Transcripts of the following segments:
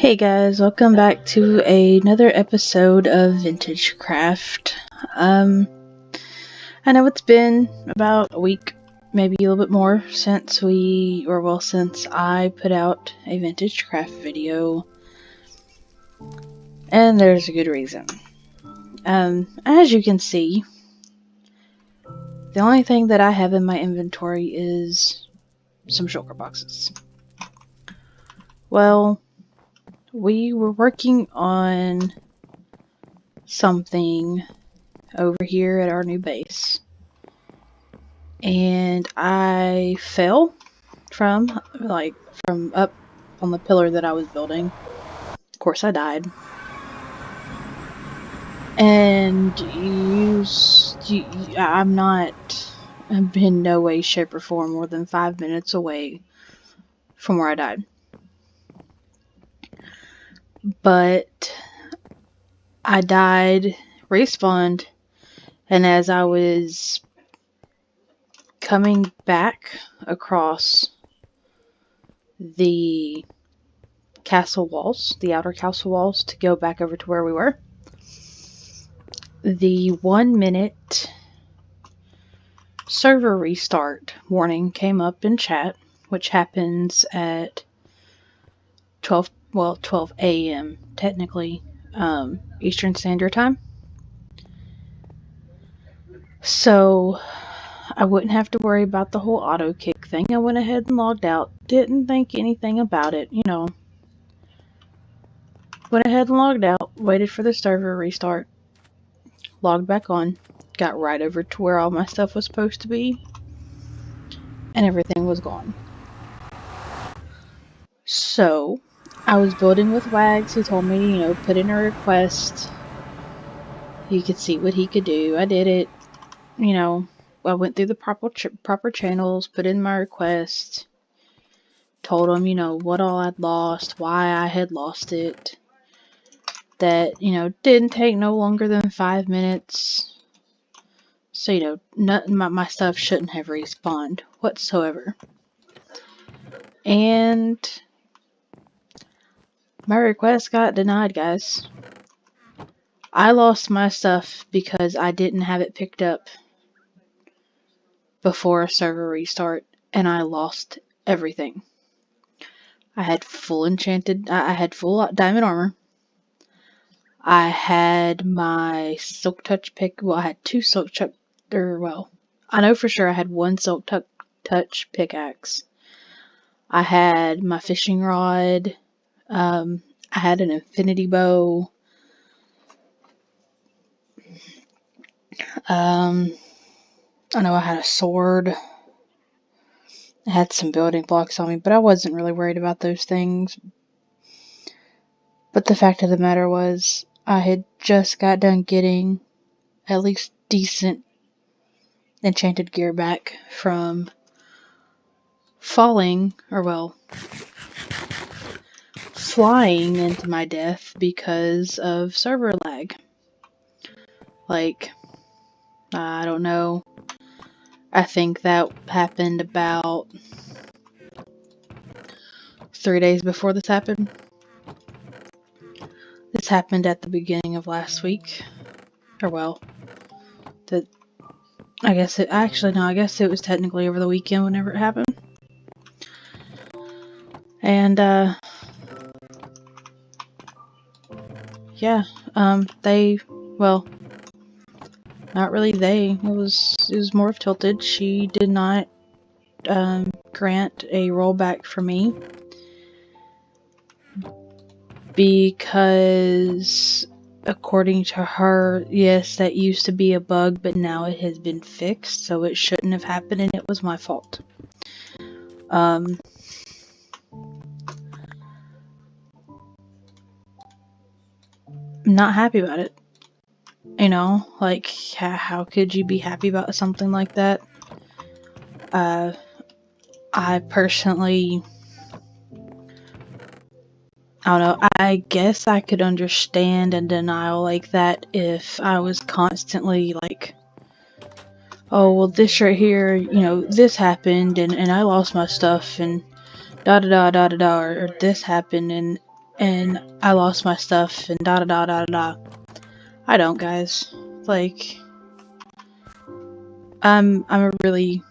Hey guys, welcome back to another episode of Vintagecraft. I know it's been about a week, maybe a little bit more, since I put out a Vintagecraft video. And there's a good reason. As you can see, the only thing that I have in my inventory is some shulker boxes. Well, we were working on something over here at our new base, and I fell from up on the pillar that I was building. Of course I died, and I'm in no way, shape, or form more than 5 minutes away from where I died. But I died, respawned, and as I was coming back across the castle walls, the outer castle walls, to go back over to where we were, the 1 minute server restart warning came up in chat, which happens at 12 a.m. technically, Eastern Standard Time. So I wouldn't have to worry about the whole auto kick thing. I went ahead and logged out. Didn't think anything about it, Went ahead and logged out, waited for the server restart, logged back on, got right over to where all my stuff was supposed to be, and everything was gone. So I was building with Wags, who told me, put in a request. You could see what he could do. I did it. I went through the proper channels, put in my request, told him, what all I'd lost, why I had lost it. That, didn't take no longer than 5 minutes. So, my stuff shouldn't have respawned whatsoever. And my request got denied, guys. I lost my stuff because I didn't have it picked up before a server restart, and I lost everything. I had full diamond armor. I had my silk touch pick. Well, I had two silk touch. I know for sure I had one silk touch pickaxe. I had my fishing rod. I had an infinity bow. I know I had a sword. I had some building blocks on me, but I wasn't really worried about those things. But the fact of the matter was, I had just got done getting at least decent enchanted gear back from flying into my death because of server lag. I don't know. I think that happened about 3 days before this happened. This happened at the beginning of last week. I guess it was technically over the weekend whenever it happened. And, not really it was Morph Tilted. She did not, grant a rollback for me. Because, according to her, yes, that used to be a bug, but now it has been fixed, so it shouldn't have happened, and it was my fault. I'm not happy about it. How could you be happy about something like that? I personally, I don't know, I guess I could understand a denial like that if I was constantly oh, well, this right here, this happened and I lost my stuff and da da da da da da, or this happened and and I lost my stuff and da da da da da. I don't, guys. Like, I'm a really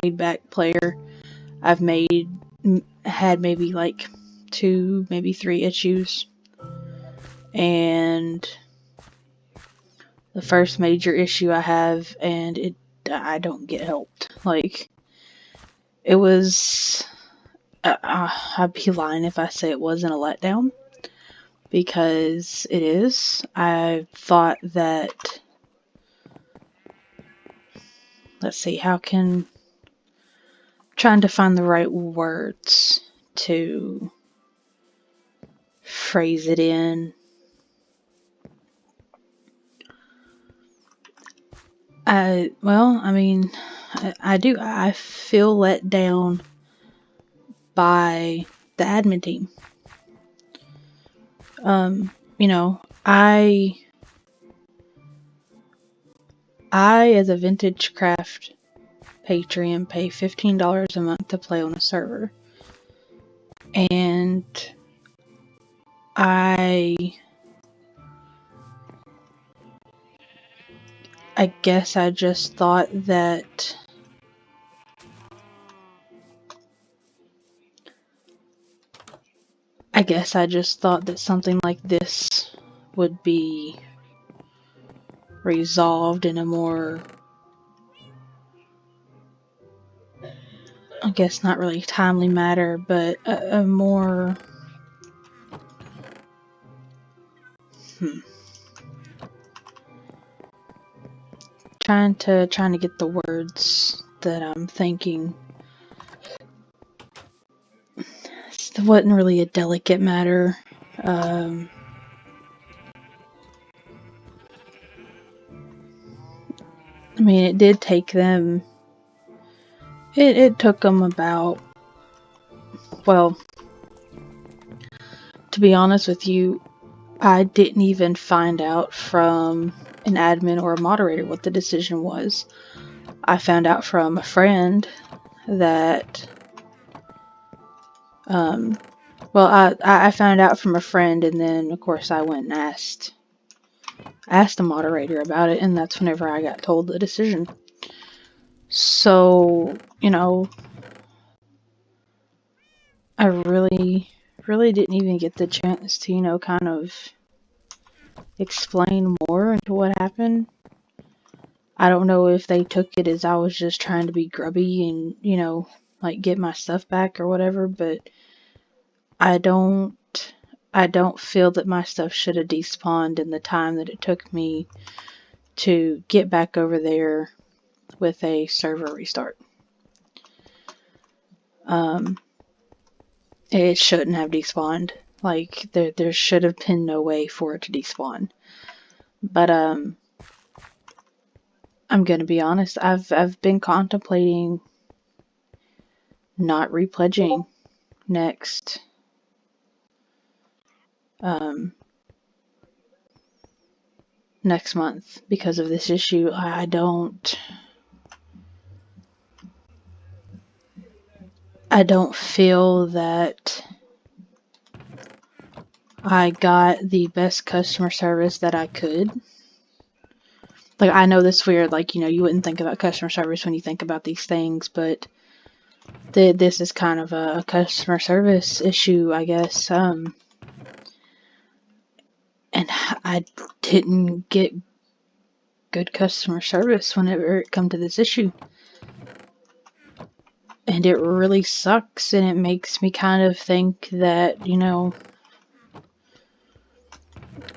laid back player. I've had maybe like 2, maybe 3 issues, and the first major issue I have, and I don't get helped. Like, it was. I'd be lying if I say it wasn't a letdown, because it is. I thought that. Let's see, trying to find the right words to phrase it in. I do. I feel let down by the admin team. I as a Vintagecraft Patreon pay $15 a month to play on a server. And I guess I just thought that something like this would be resolved in a more, I guess not really timely matter, but a more trying to get the words that I'm thinking. It wasn't really a delicate matter. I mean, it did take them. It took them about. Well, to be honest with you, I didn't even find out from an admin or a moderator what the decision was. I found out from a friend that. I found out from a friend, and then of course I went and asked the moderator about it, and that's whenever I got told the decision. So, I really didn't even get the chance to, kind of explain more into what happened. I don't know if they took it as I was just trying to be grubby and, like get my stuff back or whatever, but I don't feel that my stuff should have despawned in the time that it took me to get back over there with a server restart. It shouldn't have despawned. Like, there should have been no way for it to despawn. But I'm gonna be honest, I've been contemplating not repledging next next month because of this issue. I don't feel that I got the best customer service that I could. Like, I know this is weird, like, you wouldn't think about customer service when you think about these things, but this is kind of a customer service issue, I guess. And I didn't get good customer service whenever it come to this issue. And it really sucks, and it makes me kind of think that,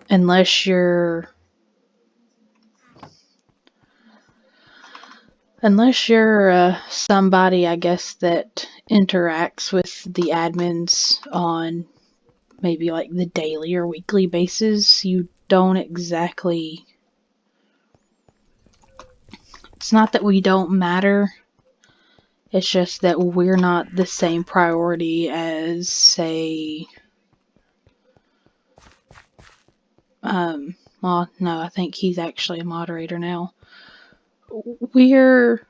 unless you're somebody, I guess, that interacts with the admins on maybe like the daily or weekly basis, you don't exactly. It's not that we don't matter. It's just that we're not the same priority as, say, well, no, I think he's actually a moderator now. We're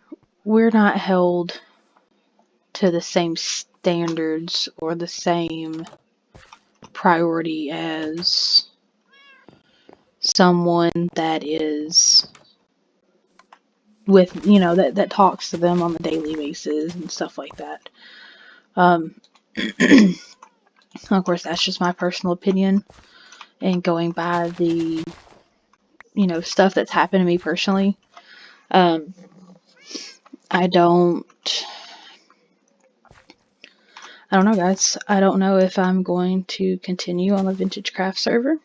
not held to the same standards or the same priority as someone that is with, that talks to them on the daily basis and stuff like that. Of course, that's just my personal opinion, and going by the, stuff that's happened to me personally. I don't know, guys. I don't know if I'm going to continue on the Vintagecraft server.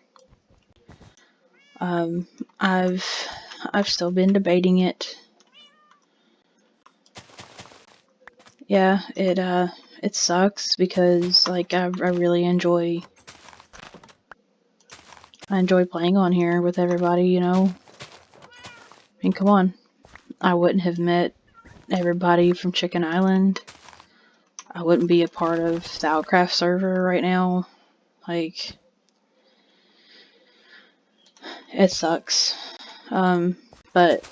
I've still been debating it. Yeah, it sucks because like I really enjoy playing on here with everybody, I mean, come on. I wouldn't have met everybody from Chicken Island. I wouldn't be a part of the Outcraft server right now. Like, it sucks. But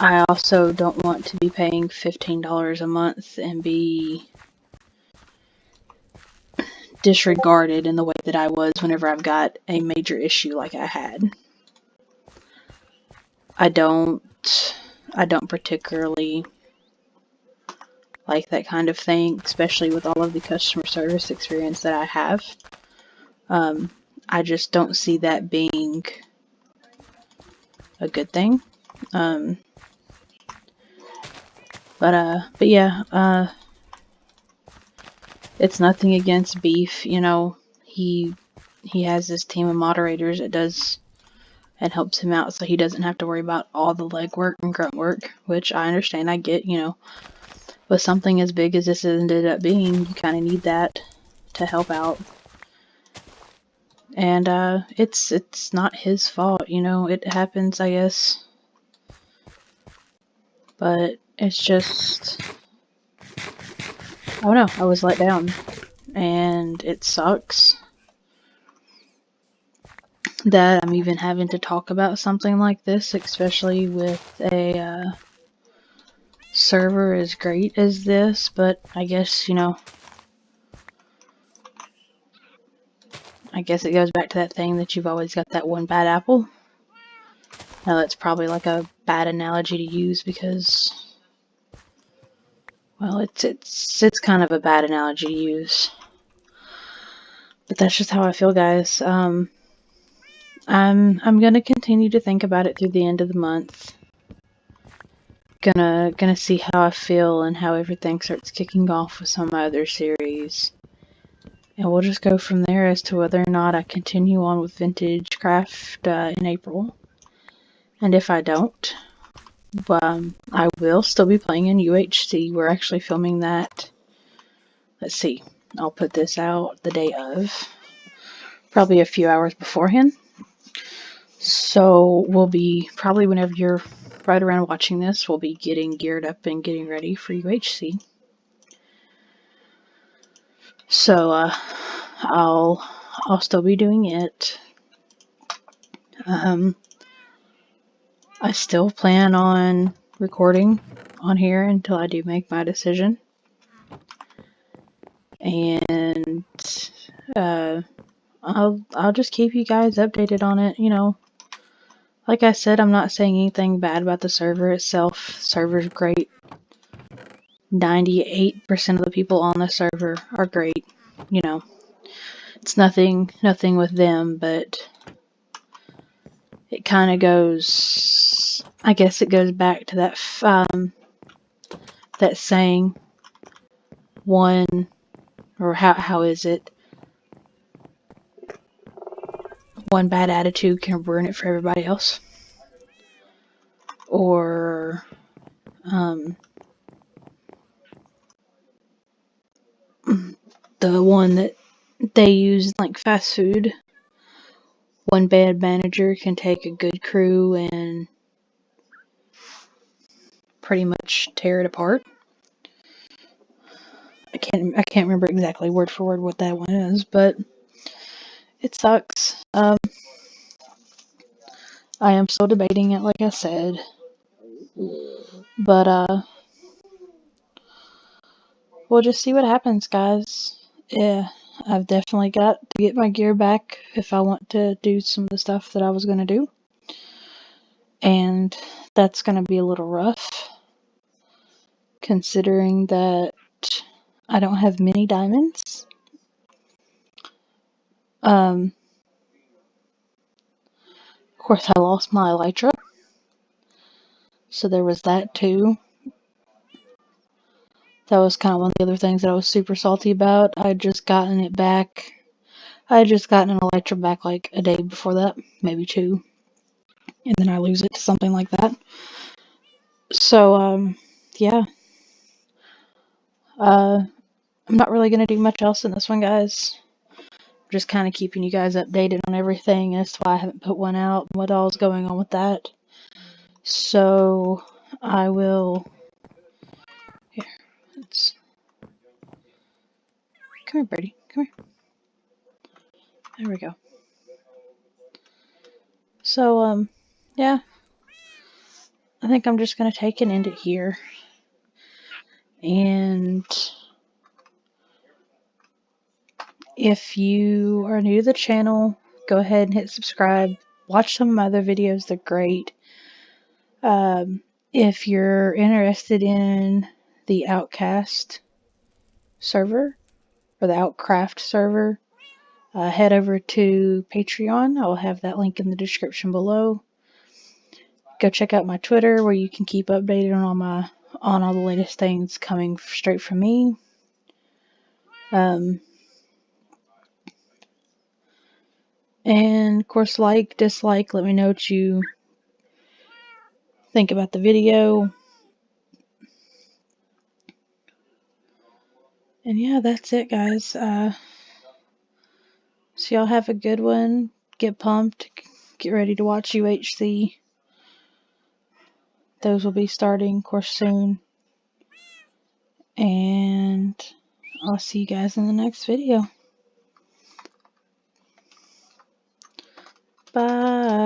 I also don't want to be paying $15 a month and be disregarded in the way that I was whenever I've got a major issue like I had. I don't particularly like that kind of thing, especially with all of the customer service experience that I have. I just don't see that being a good thing. But yeah, it's nothing against Beef, he has this team of moderators that does and helps him out, so he doesn't have to worry about all the legwork and grunt work, which I understand, I get, with something as big as this ended up being, you kind of need that to help out. And it's not his fault, it happens, I guess. But it's just, I don't know, I was let down, and it sucks that I'm even having to talk about something like this, especially with a server as great as this. But I guess, I guess it goes back to that thing that you've always got that one bad apple. Now that's probably like a bad analogy to use because, well, it's kind of a bad analogy to use. But that's just how I feel, guys. I'm gonna continue to think about it through the end of the month. Gonna see how I feel and how everything starts kicking off with some of my other series. And we'll just go from there as to whether or not I continue on with Vintagecraft in April. And if I don't, I will still be playing in UHC. We're actually filming that. Let's see. I'll put this out the day of. Probably a few hours beforehand. So we'll be, probably whenever you're right around watching this, we'll be getting geared up and getting ready for UHC. So I'll still be doing it. I still plan on recording on here until I do make my decision. And I'll just keep you guys updated on it, Like I said, I'm not saying anything bad about the server itself. The server's great. 98% of the people on the server are great. It's nothing with them, but it kind of goes, I guess it goes back to that saying, one, or how is it? One bad attitude can ruin it for everybody else. Or, the one that they use like fast food. One bad manager can take a good crew and pretty much tear it apart. I can't remember exactly word for word what that one is, but it sucks. I am still debating it, like I said, but we'll just see what happens, guys. Yeah, I've definitely got to get my gear back if I want to do some of the stuff that I was going to do. And that's going to be a little rough, considering that I don't have many diamonds. Of course, I lost my elytra, so there was that too. That was kind of one of the other things that I was super salty about. I had just gotten it back. I had just gotten an elytra back like a day before that, maybe 2, and then I lose it to something like that. So, yeah. I'm not really going to do much else in this one, guys. Just kind of keeping you guys updated on everything. That's why I haven't put one out, what all's going on with that. So, I will... Here, let's... Come here, Birdie. Come here. There we go. So, yeah. I think I'm just going to take and end it here. And if you are new to the channel, go ahead and hit subscribe. Watch some of my other videos. They're great. If you're interested in the Outcast server, or the Outcraft server, head over to Patreon. I'll have that link in the description below. Go check out my Twitter, where you can keep updated on all the latest things coming straight from me. And of course, like, dislike, let me know what you think about the video. And yeah, that's it, guys. So y'all have a good one. Get pumped. Get ready to watch UHC. Those will be starting, of course, soon. And I'll see you guys in the next video. Bye.